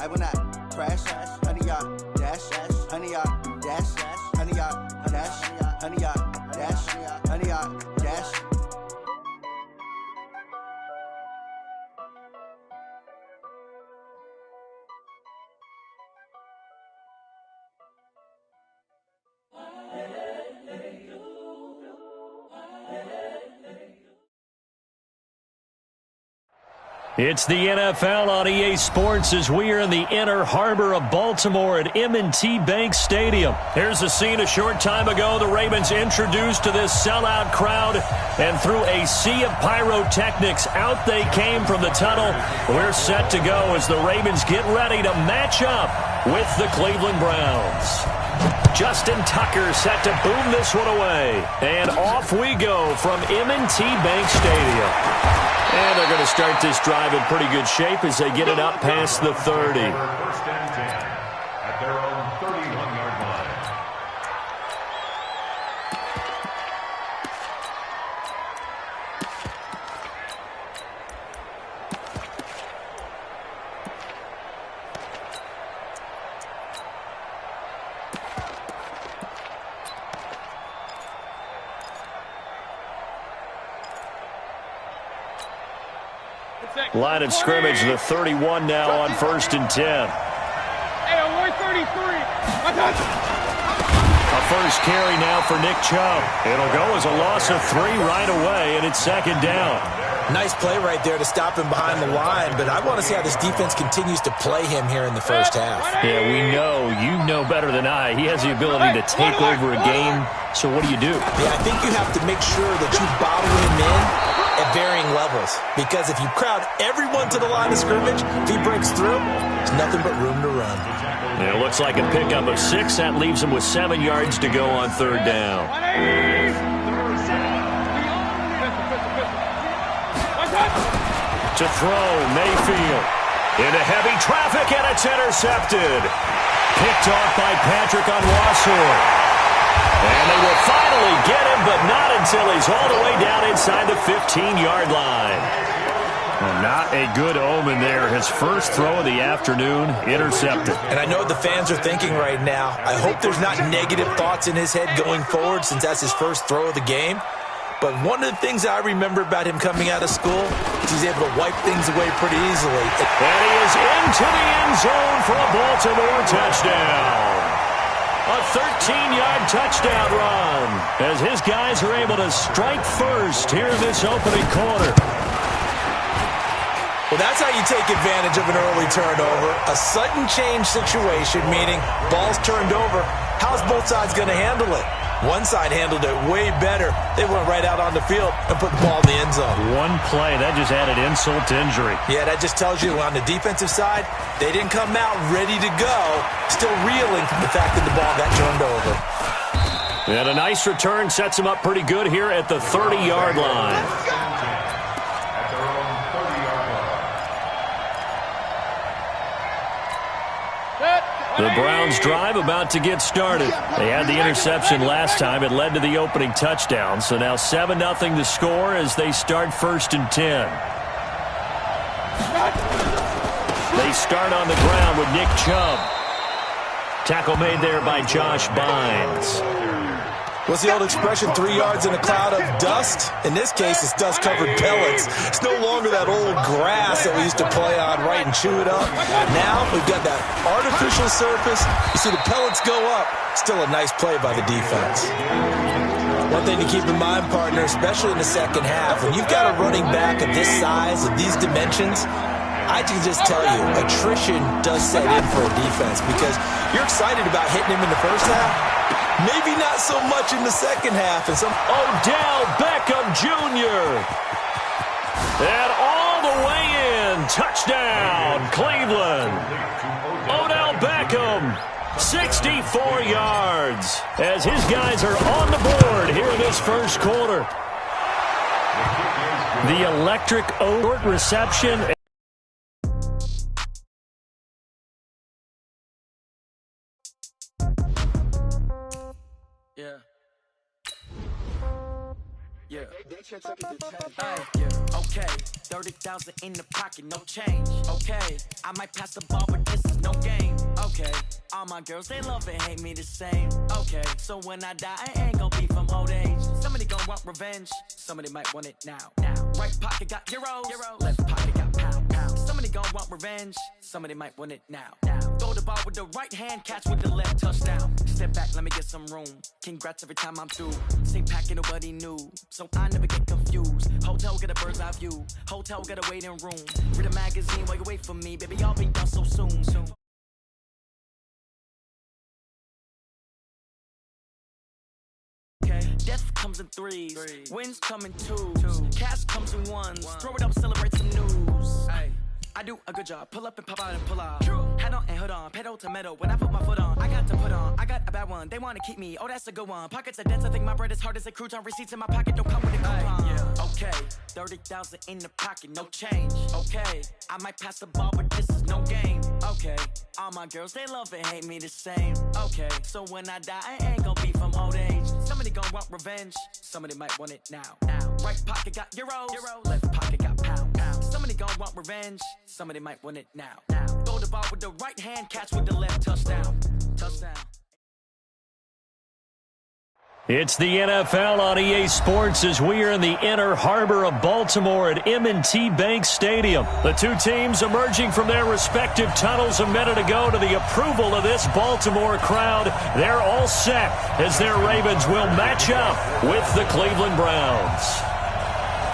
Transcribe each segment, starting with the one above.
will not crash. Honey, y'all dash. Honey, y'all dash. Honey, y'all dash. Honey, y'all dash. Honey, y'all dash. It's the NFL on EA Sports as we are in the inner harbor of Baltimore at M&T Bank Stadium. Here's the scene a short time ago. The Ravens introduced to this sellout crowd, and through a sea of pyrotechnics, out they came from the tunnel. We're set to go as the Ravens get ready to match up with the Cleveland Browns. Justin Tucker set to boom this one away. And off we go from M&T Bank Stadium. And they're going to start this drive in pretty good shape as they get it up past the 30. First and 10 at their own 31-yard line. Line of scrimmage, the 31 now on 1st and 10. Hey, we're 33. A first carry now for Nick Chubb. It'll go as a loss of 3 right away, and it's 2nd down. Nice play right there to stop him behind the line, but I want to see how this defense continues to play him here in the first half. Yeah, we know. You know better than I. He has the ability to take over a game, so what do you do? Yeah, I think you have to make sure that you bottle him in at varying levels, because if you crowd everyone to the line of scrimmage, if he breaks through, there's nothing but room to run. And it looks like a pickup of 6. That leaves him with 7 yards to go on 3rd down. To throw, Mayfield. Into heavy traffic, and it's intercepted. Picked off by Patrick Onwuasor. And they will finally get him, but not until he's all the way down inside the 15-yard line. Well, not a good omen there. His first throw of the afternoon, intercepted. And I know what the fans are thinking right now. I hope there's not negative thoughts in his head going forward since that's his first throw of the game. But one of the things I remember about him coming out of school is he's able to wipe things away pretty easily. And he is into the end zone for a Baltimore touchdown. A 13-yard touchdown run as his guys are able to strike first here in this opening quarter. Well, that's how you take advantage of an early turnover. A sudden change situation, meaning ball's turned over. How's both sides going to handle it? One side handled it way better. They went right out on the field and put the ball in the end zone. One play, that just added insult to injury. Yeah, that just tells you on the defensive side, they didn't come out ready to go, still reeling from the fact that the ball got turned over. And a nice return sets him up pretty good here at the 30-yard line. The Browns drive about to get started. They had the interception last time. It led to the opening touchdown. So now 7-0 the score as they start 1st and 10. They start on the ground with Nick Chubb. Tackle made there by Josh Bynes. What's the old expression, 3 yards in a cloud of dust? In this case, it's dust-covered pellets. It's no longer that old grass that we used to play on, right, and chew it up. Now we've got that artificial surface. You see the pellets go up. Still a nice play by the defense. One thing to keep in mind, partner, especially in the second half, when you've got a running back of this size, of these dimensions, I can just tell you, attrition does set in for a defense because you're excited about hitting him in the first half. Maybe not so much in the second half. And Odell Beckham Jr. And all the way in. Touchdown, Cleveland. Odell Beckham, 64 yards. As his guys are on the board here in this first quarter. The electric short reception. Yeah. Yeah. Okay. 30,000 in the pocket, no change. Okay. I might pass the ball, but this is no game. Okay. All my girls, they love and hate me the same. Okay. So when I die, I ain't gon' be from old age. Somebody gon' want revenge. Somebody might want it now. Right pocket got euros. Left pocket got pound. Somebody gon' want revenge. Somebody might want it now. Throw the ball with the right hand, catch with the left, touchdown. Step back, let me get some room. Congrats every time I'm through. Same packet, nobody knew, so I never get confused. Hotel get a bird's eye view. Hotel get a waiting room. Read a magazine while you wait for me, baby. I'll be done so soon. Death comes in threes. Wins come in twos. Cash comes in ones. Throw it up, celebrate some news. Ay. I do a good job. Pull up and pop out and pull out. Hat on and hood on. Pedal to metal. When I put my foot on, I got to put on. I got a bad one. They want to keep me. Oh, that's a good one. Pockets are dense. I think my bread is hard as a crouton. Receipts in my pocket don't come with a coupon. Yeah. Okay. 30,000 in the pocket. No change. Okay. I might pass the ball, but this is no game. Okay. All my girls, they love and hate me the same. Okay. So when I die, I ain't gon' be from old age. Somebody gon' want revenge. Somebody might want it now. Right pocket got euros. Left pocket got pound. Somebody gon' want revenge. Somebody might want it now. Throw the ball with the right hand, catch with the left, touchdown. It's the NFL on EA Sports as we are in the inner harbor of Baltimore at M&T Bank Stadium. The two teams emerging from their respective tunnels a minute ago to the approval of this Baltimore crowd. They're all set as their Ravens will match up with the Cleveland Browns.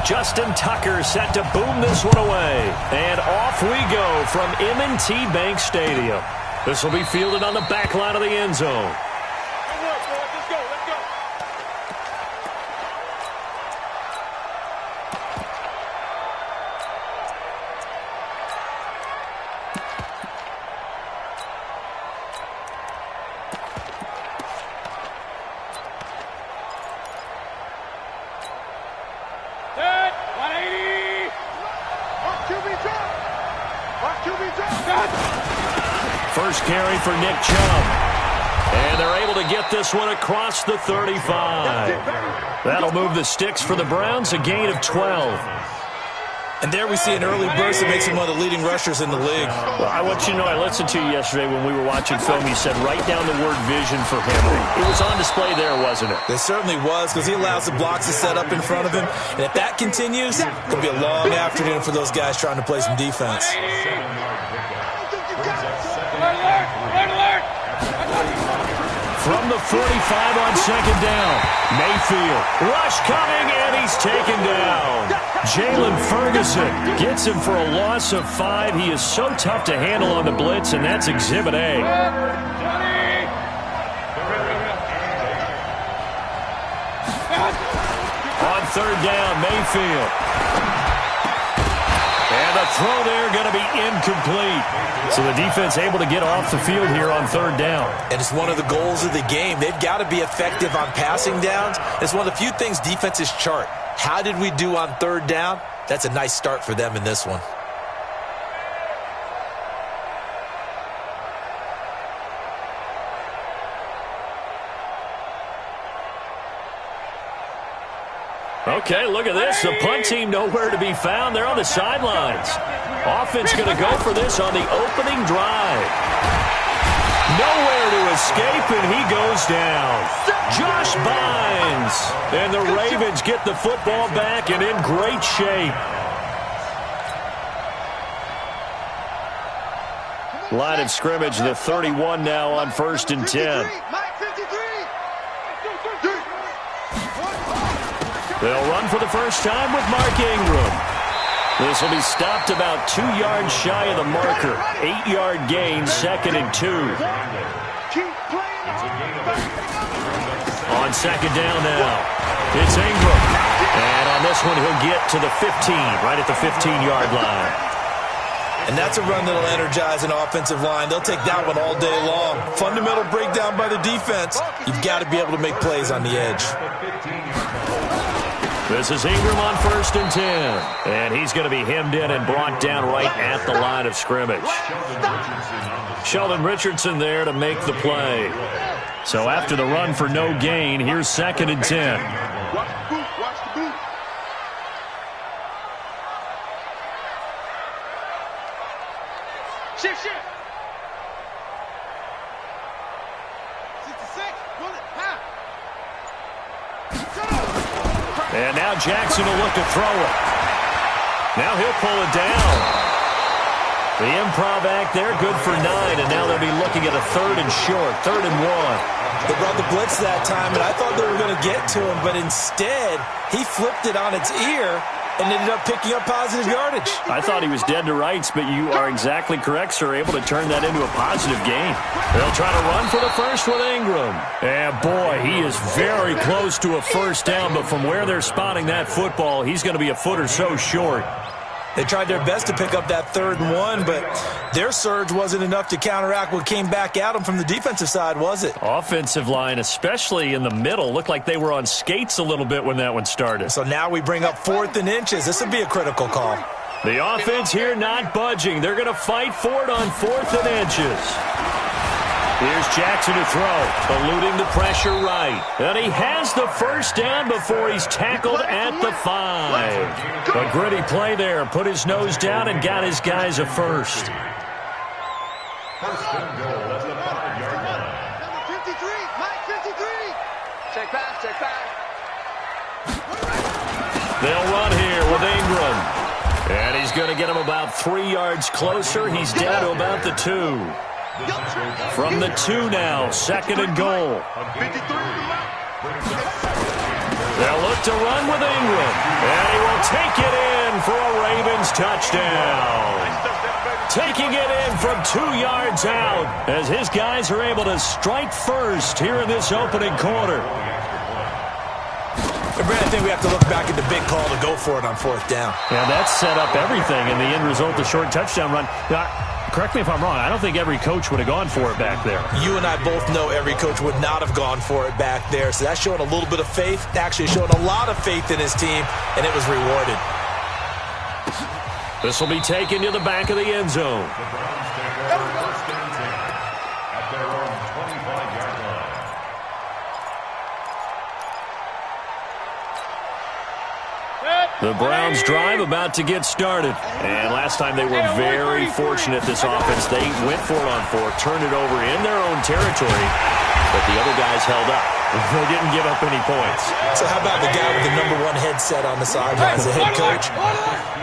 Justin Tucker set to boom this one away. And off we go from M&T Bank Stadium. This will be fielded on the back line of the end zone. First carry for Nick Chubb. And they're able to get this one across the 35. That'll move the sticks for the Browns, a gain of 12. And there we see an early burst that makes him one of the leading rushers in the league. Well, I want you to know, I listened to you yesterday when we were watching film. You said write down the word vision for him. It was on display there, wasn't it? It certainly was, because he allows the blocks to set up in front of him. And if that continues, it's going to be a long afternoon for those guys trying to play some defense. From the 45 on second down, Mayfield. Rush coming, and he's taken down. Jalen Ferguson gets him for a loss of 5. He is so tough to handle on the blitz, and that's Exhibit A. On third down, Mayfield. And the throw there going to be incomplete. So the defense able to get off the field here on third down. And it's one of the goals of the game. They've got to be effective on passing downs. It's one of the few things defenses chart. How did we do on third down? That's a nice start for them in this one. Okay, look at this. The punt team nowhere to be found. They're on the sidelines. Offense going to go for this on the opening drive. Nowhere to escape, and he goes down. Josh Bynes. And the Ravens get the football back and in great shape. Line of scrimmage, the 31 now on 1st and 10. They'll run for the first time with Mark Ingram. This will be stopped about 2 yards shy of the marker. 8-yard gain, 2nd and 2. On second down now, it's Ingram. And on this one, he'll get to the 15, right at the 15-yard line. And that's a run that'll energize an offensive line. They'll take that one all day long. Fundamental breakdown by the defense. You've got to be able to make plays on the edge. This is Ingram on 1st and 10. And he's going to be hemmed in and brought down right at the line of scrimmage. Sheldon Richardson there to make the play. So after the run for no gain, here's 2nd and 10. And now Jackson will look to throw it. Now he'll pull it down. The improv act there, good for 9, and now they'll be looking at a 3rd and short, 3rd and 1. They brought the blitz that time, and I thought they were going to get to him, but instead, he flipped it on its ear and ended up picking up positive yardage. I thought he was dead to rights, but you are exactly correct, sir, able to turn that into a positive gain. They'll try to run for the first with Ingram. And, boy, he is very close to a first down, but from where they're spotting that football, he's going to be a foot or so short. They tried their best to pick up that 3rd and 1, but their surge wasn't enough to counteract what came back at them from the defensive side, was it? Offensive line, especially in the middle, looked like they were on skates a little bit when that one started. So now we bring up 4th and inches. This would be a critical call. The offense here not budging. They're going to fight for it on 4th and inches. Here's Jackson to throw, eluding the pressure right. And he has the first down before he's tackled at the 5. A gritty play there. Put his nose down and got his guys a first. First and goal at the 5-yard line. Number 53, Mike 53. Check pass, check pass. They'll run here with Ingram. And he's going to get him about 3 yards closer. He's down to about the 2. From the 2 now, 2nd and goal. They'll look to run with Ingram. And he will take it in for a Ravens touchdown. Taking it in from 2 yards out as his guys are able to strike first here in this opening quarter. Brad, I think we have to look back at the big call to go for it on 4th down. Yeah, that set up everything in the end result, the short touchdown run. Now, correct me if I'm wrong, I don't think every coach would have gone for it back there. You and I both know every coach would not have gone for it back there. So that's showing a little bit of faith, actually showing a lot of faith in his team, and it was rewarded. This will be taken to the back of the end zone. The Browns take over first and 10 at their own 25-yard line. The Browns drive about to get started. And last time they were very fortunate, this offense. They went for it on 4, turned it over in their own territory, but the other guys held up. They didn't give up any points. So how about the guy with the number 1 headset on the sidelines, the head coach?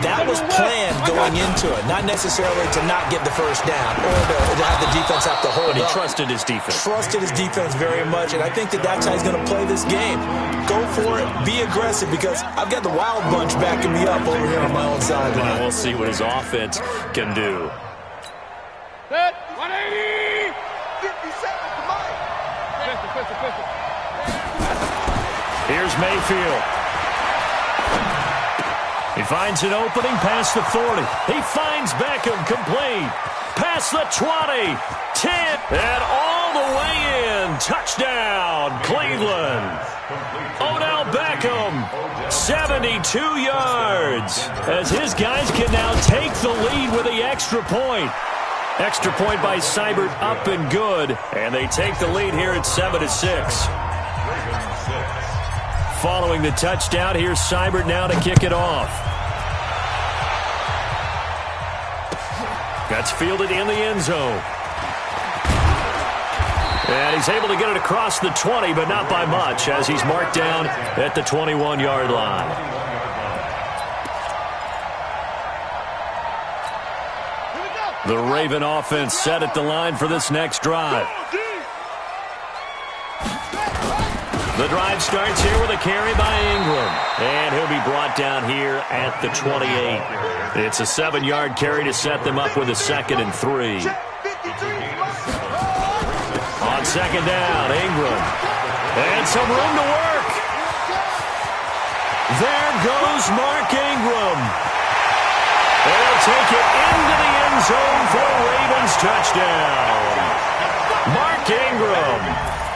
That was planned going into it, not necessarily to not get the first down or to have the defense have to hold But he up. trusted his defense. Trusted his defense very much, and I think that's how he's going to play this game. Go for it, be aggressive, because I've got the Wild Bunch backing me up over here on my own sideline. And we'll see what his offense can do. Set, 180. 57, come on. Pistol. Here's Mayfield. He finds an opening past the 40. He finds Beckham complete. Past the 20. 10. And all the way in. Touchdown, Cleveland. Odell Beckham, 72 yards. As his guys can now take the lead with the extra point. Extra point by Seibert, up and good. And they take the lead here at 7-6. Following the touchdown, here's Seibert now to kick it off. That's fielded in the end zone. And he's able to get it across the 20, but not by much, as he's marked down at the 21-yard line. The Raven offense set at the line for this next drive. The drive starts here with a carry by Ingram. And he'll be brought down here at the 28. It's a 7-yard carry to set them up with a 2nd and 3. On 2nd down, Ingram. And some room to work. There goes Mark Ingram. They'll take it into the end zone for a Ravens touchdown. Mark Ingram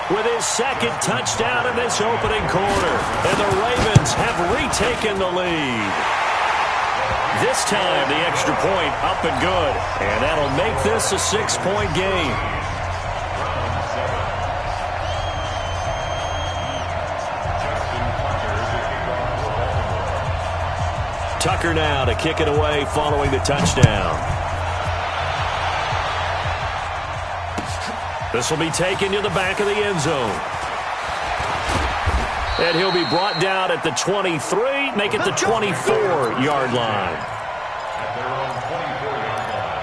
with his 2nd touchdown in this opening quarter. And the Ravens have retaken the lead. This time, the extra point up and good. And that'll make this a 6-point game. Tucker now to kick it away following the touchdown. This will be taken to the back of the end zone. And he'll be brought down at the 23, make it the 24-yard line. At their own 24-yard line.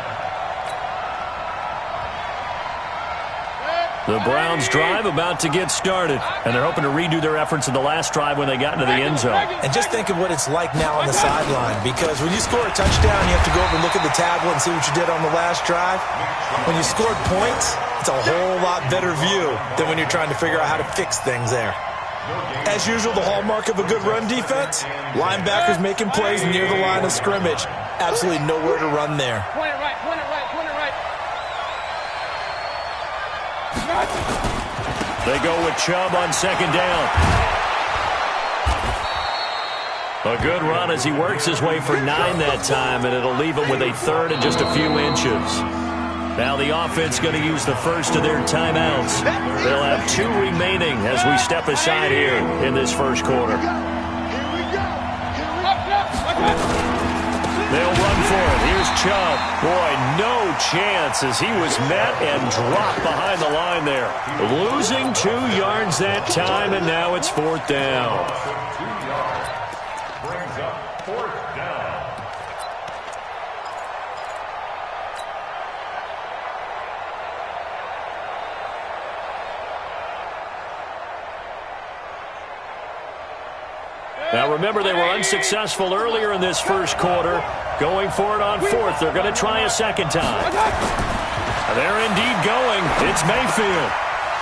The Browns drive about to get started, and they're hoping to redo their efforts in the last drive when they got into the end zone. And just think of what it's like now on the sideline, because when you score a touchdown, you have to go over and look at the tablet and see what you did on the last drive. When you scored points, it's a whole lot better view than when you're trying to figure out how to fix things there. As usual, the hallmark of a good run defense, linebackers making plays near the line of scrimmage. Absolutely nowhere to run there. Point it right, point it right, point it right. They go with Chubb on second down. A good run as he works his way for 9 that time, and it'll leave him with a third and just a few inches. Now the offense going to use the first of their timeouts. They'll have 2 remaining as we step aside here in this first quarter. They'll run for it. Here's Chubb. Boy, no chance as he was met and dropped behind the line there. Losing 2 yards that time, and now it's 4th down. 2 yards. Brings up 4th down. Now remember, they were unsuccessful earlier in this first quarter. Going for it on 4th. They're going to try a second time. They're indeed going. It's Mayfield.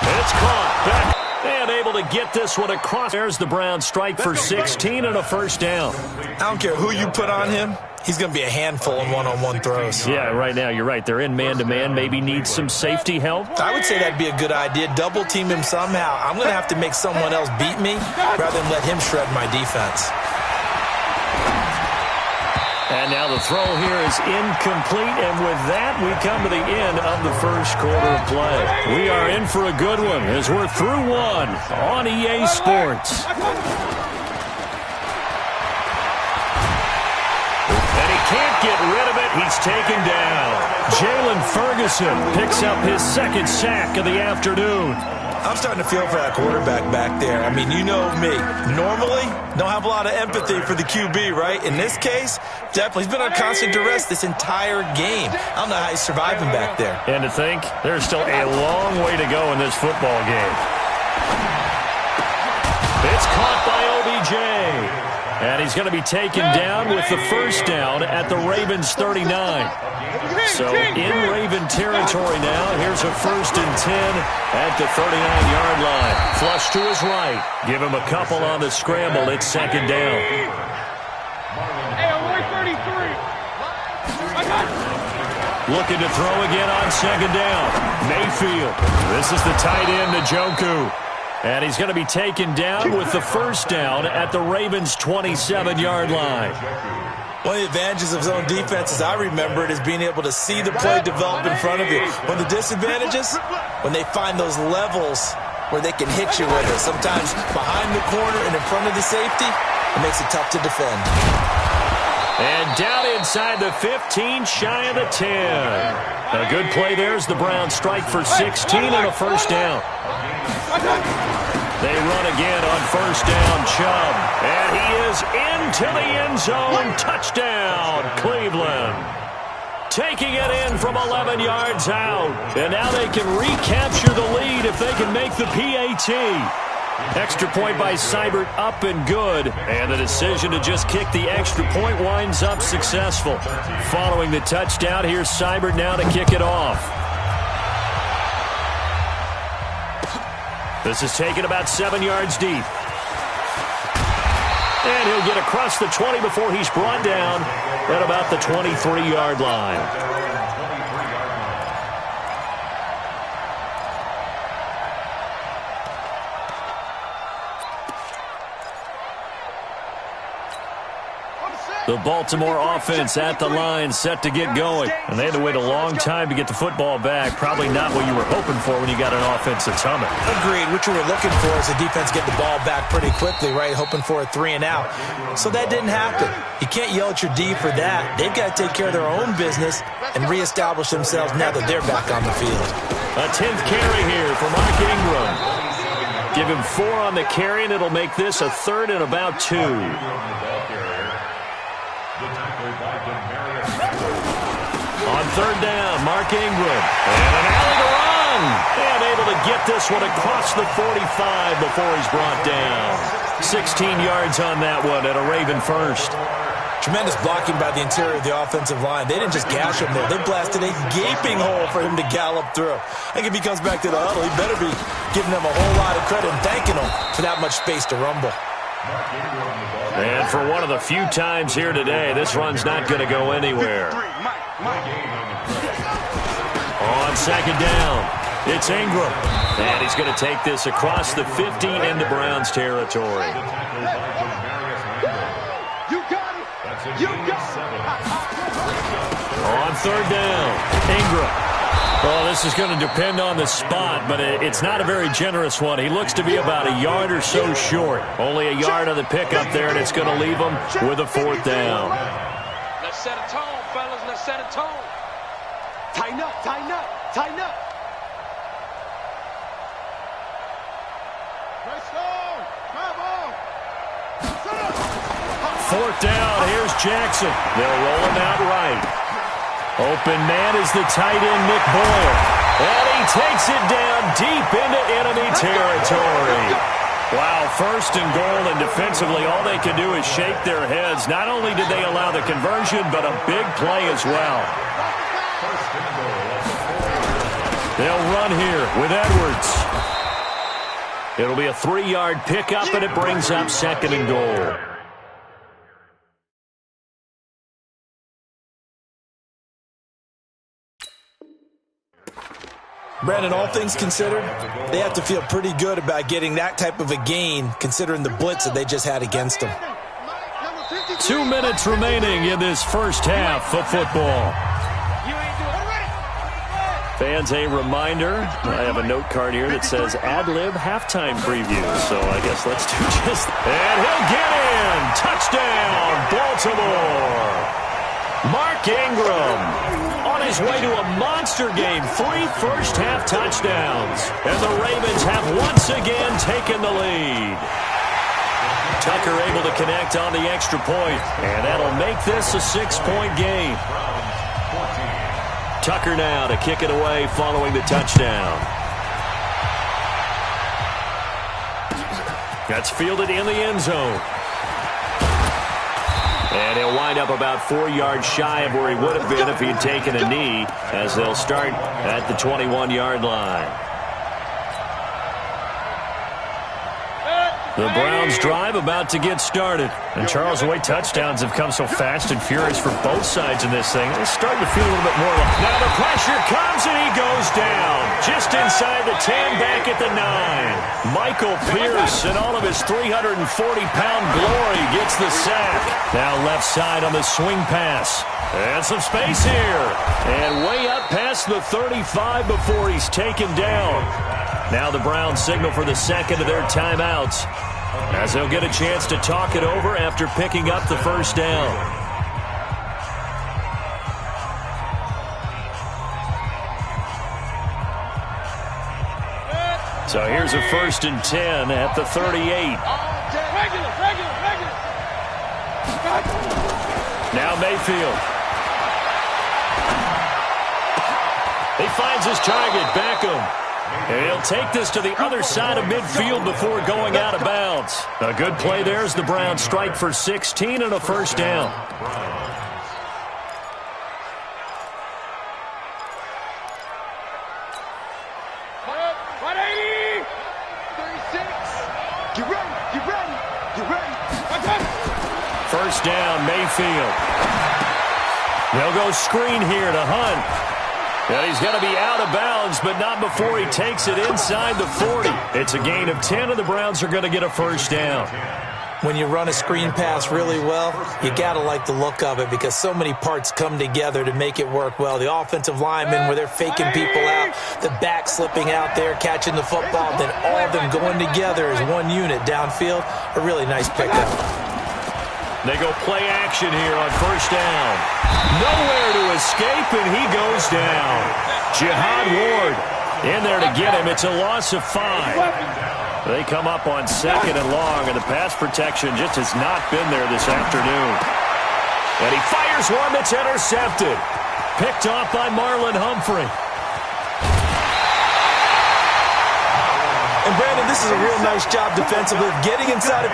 It's caught. Back. And able to get this one across. There's the Browns strike for 16 and a first down. I don't care who you put on him. He's going to be a handful in one-on-one throws. Yeah, right now, you're right. They're in man-to-man. Maybe need some safety help. I would say that'd be a good idea. Double team him somehow. I'm going to have to make someone else beat me rather than let him shred my defense. And now the throw here is incomplete. And with that, we come to the end of the first quarter of play. We are in for a good one as we're through one on EA Sports. Can't get rid of it. He's taken down. Jalen Ferguson picks up his 2nd sack of the afternoon. I'm starting to feel for that quarterback back there. I mean, you know me. Normally, don't have a lot of empathy for the QB, right? In this case, definitely. He's been on constant duress this entire game. I don't know how he's surviving back there. And to think, there's still a long way to go in this football game. It's caught by OBJ. And he's going to be taken down with the first down at the Ravens 39. So in Raven territory now. Here's a 1st and 10 at the 39-yard line. Flush to his right. Give him a couple on the scramble. It's 2nd down. Looking to throw again on 2nd down. Mayfield. This is the tight end, Njoku. And he's going to be taken down with the first down at the Ravens' 27-yard line. One of the advantages of zone defenses, I remember it, is being able to see the play develop in front of you. One of the disadvantages, when they find those levels where they can hit you with it. Sometimes behind the corner and in front of the safety, it makes it tough to defend. And down inside the 15, shy of the 10. A good play there as the Browns strike for 16 and a first down. They run again on first down, Chubb. And he is into the end zone. Touchdown, Cleveland. Taking it in from 11 yards out. And now they can recapture the lead if they can make the PAT. Extra point by Seibert up and good. And the decision to just kick the extra point winds up successful. Following the touchdown, here's Seibert now to kick it off. This is taken about 7 yards deep. And he'll get across the 20 before he's brought down at about the 23-yard line. The Baltimore offense at the line, set to get going. And they had to wait a long time to get the football back. Probably not what you were hoping for when you got an offense that's humming. Agreed. What you were looking for is the defense get the ball back pretty quickly, right? Hoping for a 3 and out. So that didn't happen. You can't yell at your D for that. They've got to take care of their own business and reestablish themselves now that they're back on the field. A 10th carry here for Mark Ingram. Give him 4 on the carry, and it'll make this a 3rd and about 2. On 3rd down, Mark Ingram. And an alley to run. And able to get this one across the 45 before he's brought down. 16 yards on that one at a Raven first. Tremendous blocking by the interior of the offensive line. They didn't just gash him there. They blasted a gaping hole for him to gallop through. I think if he comes back to the huddle, he better be giving them a whole lot of credit and thanking them for that much space to rumble. And for one of the few times here today, this run's not going to go anywhere. On 2nd down, it's Ingram. And he's going to take this across the 50 into Browns territory. On 3rd down, Ingram. Well, this is going to depend on the spot, but it's not a very generous one. He looks to be about a yard or so short. Only a yard on the pickup there, and it's going to leave him with a 4th down. Let's set a tone, fellas. Let's set a tone. Tighten up, tighten up, tighten up. 4th down, here's Jackson. They'll roll him out right. Open man is the tight end, Nick Boyle. And he takes it down deep into enemy territory. Wow, 1st and goal, and defensively all they can do is shake their heads. Not only did they allow the conversion, but a big play as well. They'll run here with Edwards. It'll be a 3-yard pickup, and it brings up 2nd and goal. Brandon, all things considered, they have to feel pretty good about getting that type of a gain, considering the blitz that they just had against them. 2 minutes remaining in this first half of football. Fans, a reminder, I have a note card here that says ad-lib halftime preview, so I guess let's do just that. And he'll get in! Touchdown, Baltimore! Mark Ingram on his way to a monster game, 3 first-half touchdowns. And the Ravens have once again taken the lead. Tucker able to connect on the extra point, and that'll make this a 6-point game. Tucker now to kick it away following the touchdown. That's fielded in the end zone. And he'll wind up about 4 yards shy of where he would have been if he had taken a knee, as they'll start at the 21-yard line. The Browns drive about to get started. And Charles, the way touchdowns have come so fast and furious for both sides in this thing, it's starting to feel a little bit more like... Now the pressure comes and he goes down. Just inside the 10, back at the 9. Michael Pierce in all of his 340-pound glory gets the sack. Now left side on the swing pass. And some space here. And way up past the 35 before he's taken down. Now the Browns signal for the second of their timeouts, as they'll get a chance to talk it over after picking up the first down. So here's a 1st and 10 at the 38. Now Mayfield. He finds his target, Beckham. And he'll take this to the other side of midfield before going out of bounds. A good play there as the Browns strike for 16 and a first down. First down, Mayfield. They'll go screen here to Hunt. And he's going to be out of bounds, but not before he takes it inside the 40. It's a gain of 10, and the Browns are going to get a first down. When you run a screen pass really well, you got to like the look of it because so many parts come together to make it work well. The offensive linemen, where they're faking people out, the back slipping out there, catching the football, then all of them going together as one unit downfield. A really nice pickup. They go play action here on first down. Nowhere to escape, and he goes down. Jihad Ward in there to get him. It's a loss of 5. They come up on 2nd and long, and the pass protection just has not been there this afternoon. And he fires one that's intercepted. Picked off by Marlon Humphrey. And, Brandon, this is a real nice job defensively, getting inside of